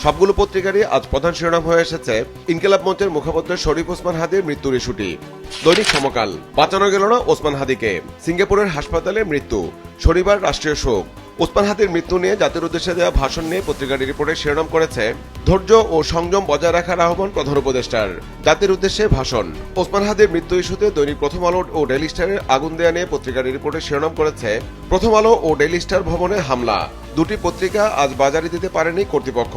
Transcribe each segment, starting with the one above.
সবগুলো পত্রিকারই আজ প্রধান শিরোনাম হয়ে এসেছে ইনকিলাব মঞ্চের মুখপাত্র শরীফ ওসমান হাদির মৃত্যুর ইস্যুটি। দৈনিক সমকাল, বাঁচানো গেল না ওসমান হাদিকে, সিঙ্গাপুরের হাসপাতালে মৃত্যু, শনিবার রাষ্ট্রীয় শোক। ওসমান হাদির মৃত্যু নিয়ে জাতির উদ্দেশ্যে দেওয়া ভাষণ নিয়ে পত্রিকাটির রিপোর্টে শিরোনাম করেছে ধৈর্য ও সংযম বজায় রাখার আহ্বান প্রধান উপদেষ্টার, জাতির উদ্দেশ্যে ভাষণ। ওসমান হাদির মৃত্যু ইস্যুতে দৈনিক প্রথম আলো ও ডেইলি স্টারের আগুন দেয়া নিয়ে পত্রিকাটির রিপোর্টে শিরোনাম করেছে প্রথম আলো ও ডেইলি স্টার ভবনে হামলা, দুটি পত্রিকা আজ বাজারে দিতে পারেনি কর্তৃপক্ষ,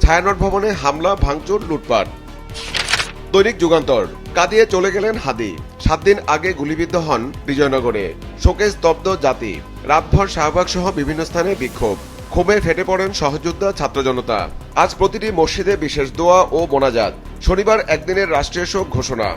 ছায়ানট ভবনে হামলা, ভাঙচুর, লুটপাট। দৈনিক যুগান্তর, কাঁদিয়ে চলে গেলেন হাদি, 7 দিন আগে গুলিবিদ্ধ হন বিজয়নগরে, শোকে স্তব্ধ জাতি, রাতভর শাহবাগ সহ বিভিন্ন স্থানে বিক্ষোভ, ক্ষোভে ফেটে পড়েন সহযোদ্ধা ছাত্র জনতা। আজ প্রতিটি মসজিদে বিশেষ দোয়া ও মোনাজাত, শনিবার একদিনের রাষ্ট্রীয় শোক ঘোষণা।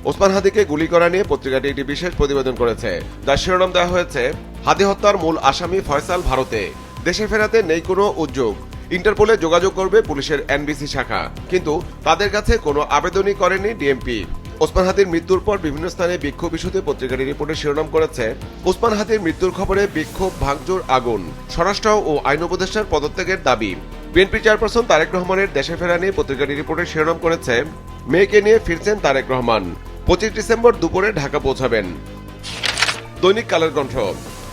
ওসমান হাদিকে গুলি করা নিয়ে পত্রিকাটি একটি বিশেষ প্রতিবেদন করেছে, যার শিরোনাম দেওয়া হয়েছে হাদি হত্যার মূল আসামি ফয়সাল ভারতে, দেশে ফেরাতে নেই কোনো উদ্যোগ, ইন্টারপোলে যোগাযোগ করবে পুলিশের এনবিসি শাখা, কিন্তু তাদের কাছে কোনো আবেদনই করেনি ডিএমপি। ওসমান হাদির মৃত্যুর পর বিভিন্ন স্থানে বিক্ষোভ ইস্যুতে পত্রিকাটির রিপোর্টে শিরোনাম করেছে ওসমান হাদির মৃত্যুর খবরে বিক্ষোভ, ভাঙচুর, আগুন, স্বরাষ্ট্র ও আইন উপদেষ্টার পদত্যাগের দাবি। বিএনপি চেয়ারপারসন তারেক রহমানের দেশে ফেরা নিয়ে পত্রিকাটির রিপোর্টে শিরোনাম করেছে মেয়েকে নিয়ে ফিরছেন তারেক রহমান, 25 ডিসেম্বর দুপুরে ঢাকা পৌঁছাবেন। দৈনিক কালের কণ্ঠ,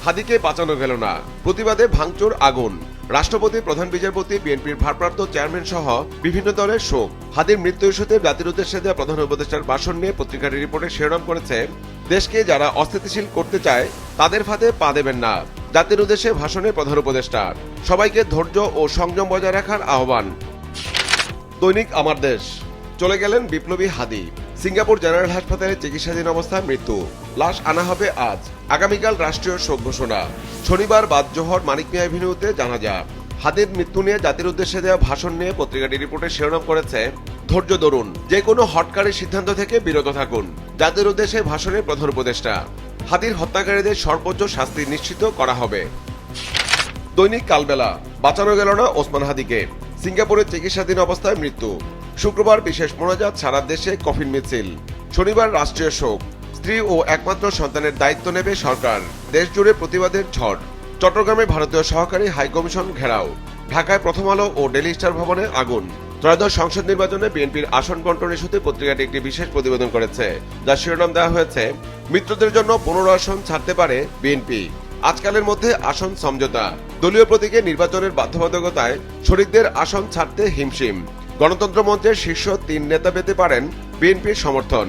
হাদিকে বাঁচানো গেল না, প্রতিবাদে ভাঙচুর, আগুন, রাষ্ট্রপতি, প্রধান বিচারপতি, বিএনপির ভারপ্রাপ্ত চেয়ারম্যান সহ বিভিন্ন দলের শোক। হাদির মৃত্যু ইস্যুতে জাতির উদ্দেশ্যে দেওয়া প্রধান উপদেষ্টার ভাষণ নিয়ে পত্রিকাটির রিপোর্টে শিরোনাম করেছে দেশকে যারা অস্থিতিশীল করতে চায় তাদের ফাঁদে পা দেবেন না, জাতির উদ্দেশ্যে ভাষণে প্রধান উপদেষ্টা, সবাইকে ধৈর্য ও সংযম বজায় রাখার আহ্বান। দৈনিক আমার দেশ, চলে গেলেন বিপ্লবী হাদি, সিঙ্গাপুর জেনারেল হাসপাতালে চিকিৎসাধীন অবস্থায় মৃত্যু, লাশ আনা হবে আজ, আগামীকাল রাষ্ট্রীয় শোক ঘোষণা, শনিবার বাদ জোহর মানিক মিয়া এভিনিউতে জানাজা। হাদির মৃত্যু নিয়ে জাতির উদ্দেশ্যে দেওয়া ভাষণ নিয়ে পত্রিকাটি রিপোর্টে শিরোনাম করেছে ধৈর্য ধরুন, যে কোনো হটকারী সিদ্ধান্ত থেকে বিরত থাকুন, জাতির উদ্দেশ্যে ভাষণে প্রধান উপদেষ্টা, হাদির হত্যাকারীদের সর্বোচ্চ শাস্তি নিশ্চিত করা হবে। দৈনিক কালবেলা, বাঁচানো গেল না ওসমান হাদিকে, সিঙ্গাপুরে চিকিৎসাধীন অবস্থায় মৃত্যু, শুক্রবার বিশেষ মোনাজাত, সারা দেশে কফিন মিছিল, শনিবার রাষ্ট্রীয় শোক, স্ত্রী ও একমাত্র সন্তানের দায়িত্ব নেবে সরকার, দেশ জুড়ে প্রতিবাদের ঝড়, চট্টগ্রামে ভারতীয় সহকারী হাইকমিশন ঘেরাও, ঢাকায় প্রথম আলো ও ডেইলি স্টার ভবনে আগুন। ত্রয়োদশ সংসদ নির্বাচনে বিএনপির আসন বন্টন ইস্যুতে পত্রিকাটি একটি বিশেষ প্রতিবেদন করেছে, যার শিরোনাম দেওয়া হয়েছে মিত্রদের জন্য 15 আসন ছাড়তে পারে বিএনপি, আজকালের মধ্যে আসন সমঝোতা, দলীয় প্রতীকে নির্বাচনের বাধ্যবাধকতায় শরিকদের আসন ছাড়তে হিমশিম, গণতন্ত্র মঞ্চের শীর্ষ 3 নেতা পেতে পারেন বিএনপির সমর্থন,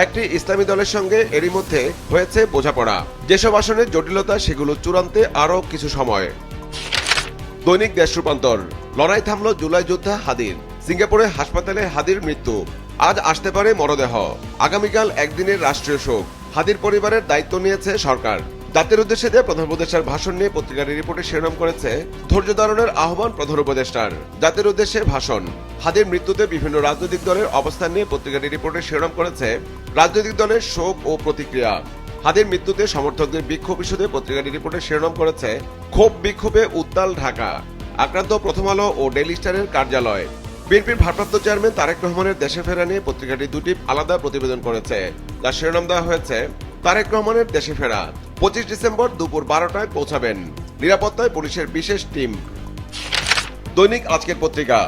একটি ইসলামী দলের সঙ্গে এরই মধ্যে হয়েছে বোঝাপড়া, যেসব আসনের জটিলতা সেগুলো চূড়ান্তে আরও কিছু সময়। দৈনিক দেশ রূপান্তর, লড়াই থামল জুলাই যোদ্ধা হাদির, সিঙ্গাপুরে হাসপাতালে হাদির মৃত্যু, আজ আসতে পারে মরদেহ, আগামীকাল একদিনের রাষ্ট্রীয় শোক, হাদির পরিবারের দায়িত্ব নিয়েছে সরকার। জাতির উদ্দেশ্যে দেওয়া প্রধান উপদেষ্টার ভাষণ নিয়ে পত্রিকাটির রিপোর্টে শিরোনাম করেছে ধৈর্য ধারণের আহ্বান প্রধান উপদেষ্টার, জাতির উদ্দেশ্যে ভাষণ। হাদির মৃত্যুতে বিভিন্ন রাজনৈতিক দলের অবস্থান নিয়ে পত্রিকাটির রিপোর্টে শিরোনাম করেছে রাজনৈতিক দলের শোক ও প্রতিক্রিয়া। হাদির মৃত্যুতে সমর্থকদের বিক্ষোভ ইস্যুতে পত্রিকাটির রিপোর্টে শিরোনাম করেছে ক্ষোভ বিক্ষোভে উত্তাল ঢাকা, আক্রান্ত প্রথম আলো ও ডেইলি স্টারের কার্যালয়। বিএনপির ভারপ্রাপ্ত চেয়ারম্যান তারেক রহমানের দেশে ফেরা নিয়ে পত্রিকাটি দুটি আলাদা প্রতিবেদন করেছে, যার শিরোনাম দেওয়া হয়েছে তারেক রহমানের দেশে ফেরা, 25 ডিসেম্বর দুপুর 12টায় পৌঁছাবেন, নিরাপত্তায় পুলিশের বিশেষ টিম। দৈনিক আজকের পত্রিকা,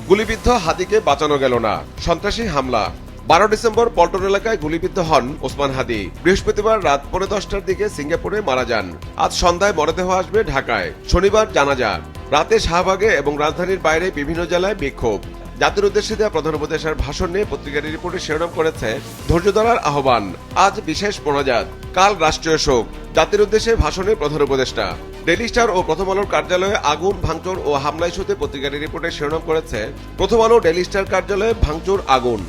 গুলিবিদ্ধ হাদিকে বাঁচানো গেল না, সন্ত্রাসী হামলা, 12 ডিসেম্বর পল্টন এলাকায় গুলিবিদ্ধ হন ওসমান হাদি, বৃহস্পতিবার রাত 10:15টার দিকে সিঙ্গাপুরে মারা যান, আজ সন্ধ্যায় মরদেহ আসবে ঢাকায়, শনিবার জানাজা, রাতে শাহবাগে এবং রাজধানীর বাইরে বিভিন্ন জেলায় বিক্ষোভ। জাতির উদ্দেশ্যে দেওয়া প্রধান উপদেষ্টার ভাষণ নিয়ে পত্রিকাটির রিপোর্টে শিরোনাম করেছে ধৈর্য ধরার আহ্বান, আজ বিশেষ মোনাজাত, কাল রাষ্ট্রীয় শোক, জাতির উদ্দেশ্যে ভাষণে প্রধান উপদেষ্টা। ডেইলি স্টার ও প্রথম আলোর কার্যালয়ে আগুন, ভাঙচুর ও হামলা ইস্যুতে পত্রিকাটির রিপোর্টে শিরোনাম করেছে প্রথম আলো ডেইলি স্টার কার্যালয়ে ভাঙচুর, আগুন।